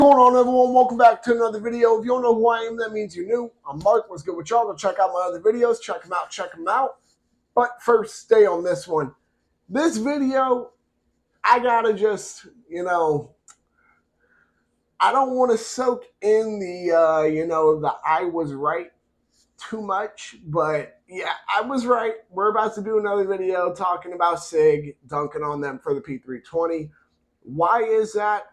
What's going on, everyone? Welcome back to another video. If you don't know who I am, that means you're new. I'm Mark. What's good with y'all? Go check out my other videos. Check them out. Check them out. But first, stay on this one. This video, I gotta just, I don't want to soak in the I was right too much. But yeah, I was right. We're about to do another video talking about Sig, dunking on them for the P320. Why is that?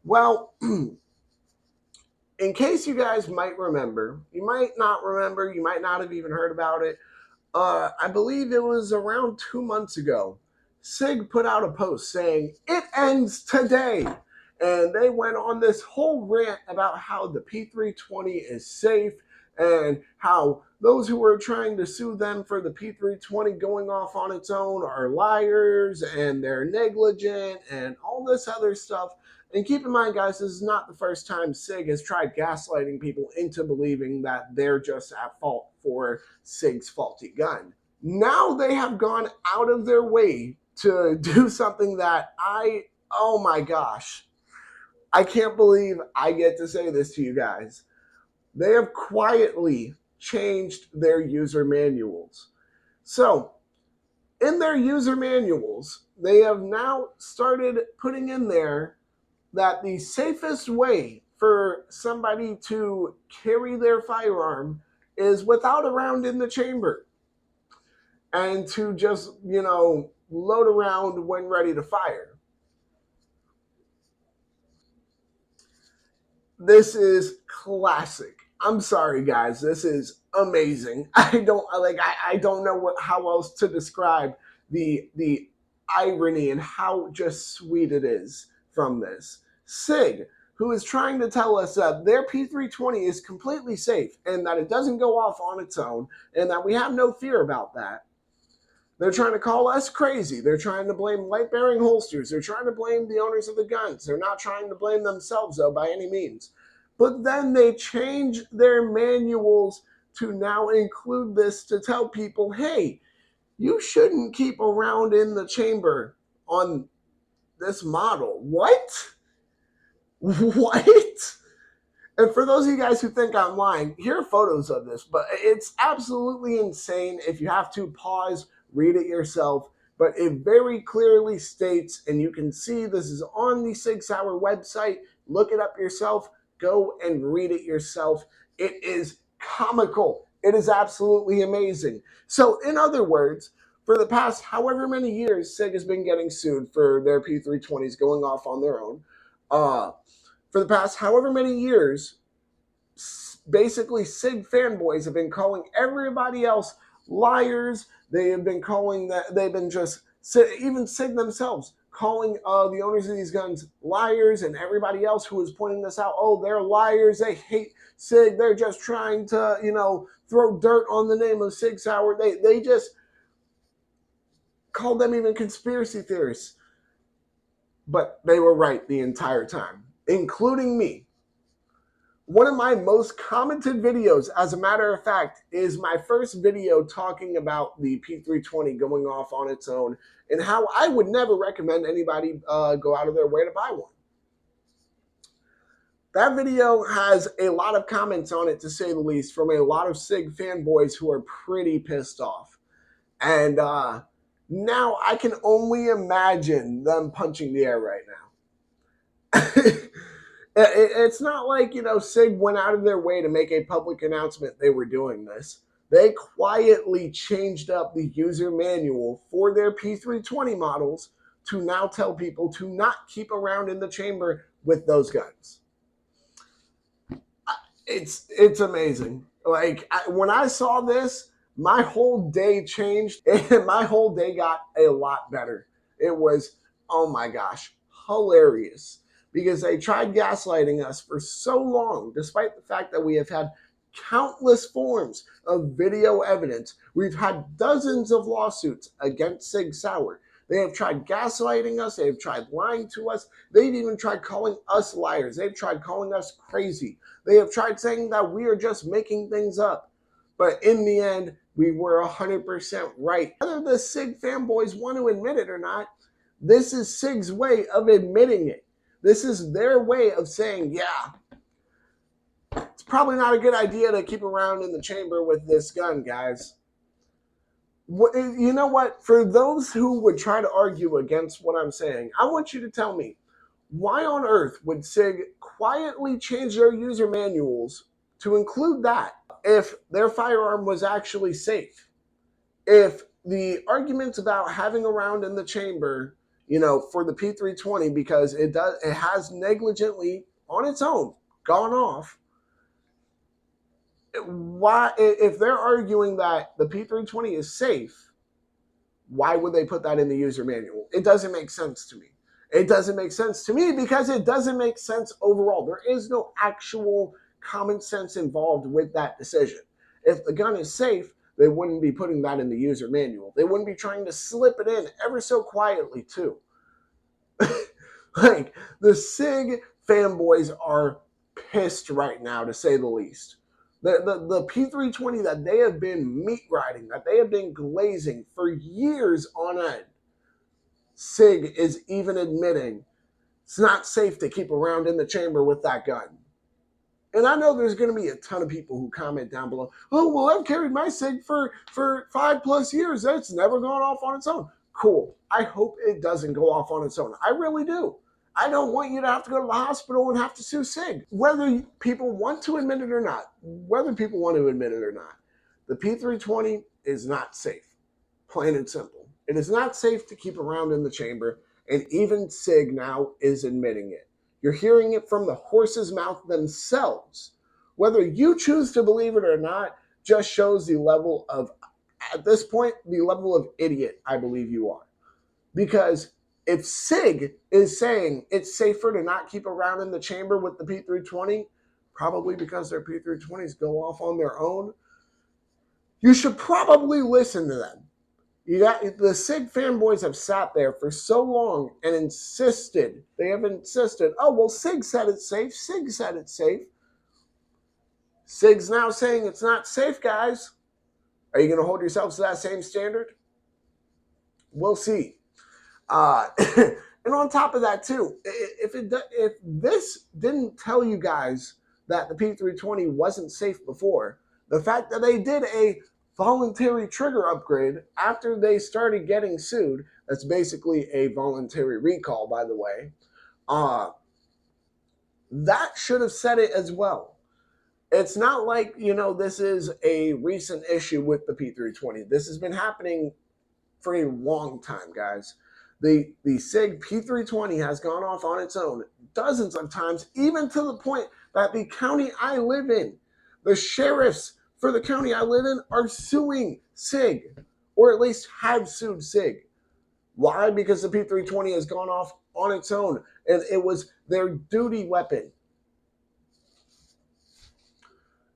Well, in case you guys might remember, you might not remember, you might not have even heard about it. I believe it was around 2 months ago. Sig put out a post saying, "It ends today." And they went on this whole rant about how the P320 is safe and how those who are trying to sue them for the P320 going off on its own are liars and they're negligent and all this other stuff. And keep in mind, guys, this is not the first time Sig has tried gaslighting people into believing that they're just at fault for Sig's faulty gun. Now they have gone out of their way to do something that oh my gosh, I can't believe I get to say this to you guys. They have quietly changed their user manuals. So, in their user manuals, they have now started putting in there that the safest way for somebody to carry their firearm is without a round in the chamber and to just, load around when ready to fire. This is classic. I'm sorry, guys. This is amazing. I don't know how else to describe the irony and how just sweet it is from this. Sig, who is trying to tell us that their P320 is completely safe and that it doesn't go off on its own and that we have no fear about that. They're trying to call us crazy. They're trying to blame light-bearing holsters. They're trying to blame the owners of the guns. They're not trying to blame themselves, though, by any means. But then they change their manuals to now include this to tell people, hey, you shouldn't keep a round in the chamber on this model. What? What? And for those of you guys who think I'm lying, here are photos of this, but it's absolutely insane. If you have to pause, read it yourself, but it very clearly states, and you can see this is on the Sig Sauer website, look it up yourself, go and read it yourself. It is comical. It is absolutely amazing. So in other words, for the past however many years, Sig has been getting sued for their P320s going off on their own. For the past however many years, basically Sig fanboys have been calling everybody else liars. They have been calling that, they've been just, even Sig themselves, calling the owners of these guns liars, and everybody else who was pointing this out, oh, they're liars, they hate Sig, they're just trying to, throw dirt on the name of Sig Sauer. They just called them even conspiracy theorists. But they were right the entire time, including me. One of my most commented videos, as a matter of fact, is my first video talking about the P320 going off on its own and how I would never recommend anybody go out of their way to buy one. That video has a lot of comments on it, to say the least, from a lot of Sig fanboys who are pretty pissed off. And now I can only imagine them punching the air right now. It's not like, Sig went out of their way to make a public announcement they were doing this. They quietly changed up the user manual for their P320 models to now tell people to not keep around in the chamber with those guns. It's amazing. When I saw this, my whole day changed and my whole day got a lot better. It was, oh my gosh, hilarious. Because they tried gaslighting us for so long, despite the fact that we have had countless forms of video evidence. We've had dozens of lawsuits against Sig Sauer. They have tried gaslighting us. They have tried lying to us. They've even tried calling us liars. They've tried calling us crazy. They have tried saying that we are just making things up. But in the end, we were 100% right. Whether the Sig fanboys want to admit it or not, this is Sig's way of admitting it. This is their way of saying, yeah, it's probably not a good idea to keep around in the chamber with this gun, guys. You know what? For those who would try to argue against what I'm saying, I want you to tell me, why on earth would SIG quietly change their user manuals to include that if their firearm was actually safe? If the arguments about having a round in the chamber, for the P320, because it has negligently on its own gone off, why, if they're arguing that the P320 is safe, why would they put that in the user manual? It doesn't make sense to me. It doesn't make sense to me because it doesn't make sense overall. There is no actual common sense involved with that decision. If the gun is safe, they wouldn't be putting that in the user manual. They wouldn't be trying to slip it in ever so quietly, too. Like, the SIG fanboys are pissed right now, to say the least. The P320 that they have been meat grinding, that they have been glazing for years on end, SIG is even admitting it's not safe to keep around in the chamber with that gun. And I know there's going to be a ton of people who comment down below, oh, well, I've carried my SIG for 5+ years. It's never gone off on its own. Cool. I hope it doesn't go off on its own. I really do. I don't want you to have to go to the hospital and have to sue SIG. Whether people want to admit it or not, the P320 is not safe. Plain and simple. It is not safe to keep around in the chamber, and even SIG now is admitting it. You're hearing it from the horse's mouth themselves. Whether you choose to believe it or not just shows the level of, at this point, the level of idiot I believe you are. Because if SIG is saying it's safer to not keep around in the chamber with the P320, probably because their P320s go off on their own, you should probably listen to them. The SIG fanboys have sat there for so long and insisted, oh, well, SIG said it's safe, SIG said it's safe. SIG's now saying it's not safe, guys. Are you going to hold yourselves to that same standard? We'll see. And on top of that, too, if this didn't tell you guys that the P320 wasn't safe before, the fact that they did a voluntary trigger upgrade after they started getting sued, that's basically a voluntary recall, by the way, that should have said it as well. It's not like, this is a recent issue with the P320. This has been happening for a long time, guys. The SIG P320 has gone off on its own dozens of times, even to the point that the county I live in, the sheriffs for the county I live in are suing SIG, or at least have sued SIG. Why? Because the P320 has gone off on its own, and it was their duty weapon.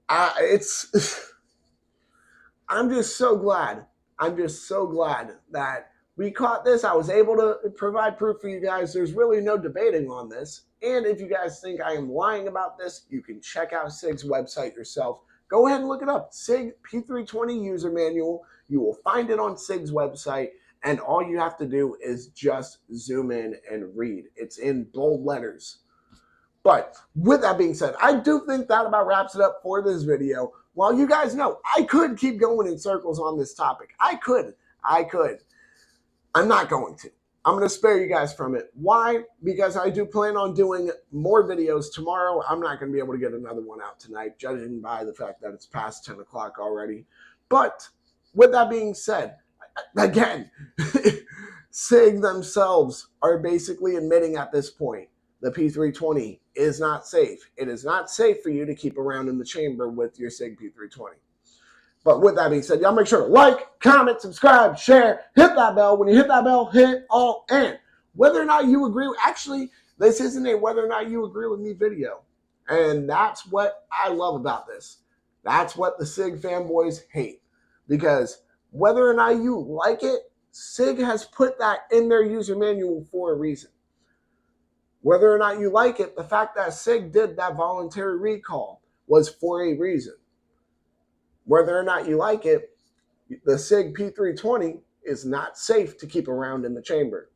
I'm just so glad that we caught this. I was able to provide proof for you guys. There's really no debating on this. And if you guys think I am lying about this, you can check out SIG's website yourself. Go ahead and look it up. SIG P320 user manual. You will find it on SIG's website. And all you have to do is just zoom in and read. It's in bold letters. But with that being said, I do think that about wraps it up for this video. While you guys know, I could keep going in circles on this topic. I could. I'm not going to. I'm going to spare you guys from it. Why? Because I do plan on doing more videos tomorrow. I'm not going to be able to get another one out tonight, judging by the fact that it's past 10 o'clock already. But with that being said, again, SIG themselves are basically admitting at this point the P320 is not safe. It is not safe for you to keep around in the chamber with your SIG P320. But with that being said, y'all make sure to like, comment, subscribe, share, hit that bell. When you hit that bell, hit all and. Whether or not you agree, actually, this isn't a whether or not you agree with me video. And that's what I love about this. That's what the SIG fanboys hate. Because whether or not you like it, SIG has put that in their user manual for a reason. Whether or not you like it, the fact that SIG did that voluntary recall was for a reason. Whether or not you like it, the SIG P320 is not safe to keep around in the chamber.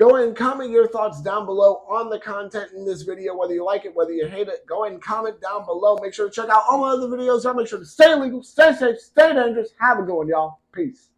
Go ahead and comment your thoughts down below on the content in this video, whether you like it, whether you hate it. Go ahead and comment down below. Make sure to check out all my other videos. Make sure to stay legal, stay safe, stay dangerous. Have a good one, y'all. Peace.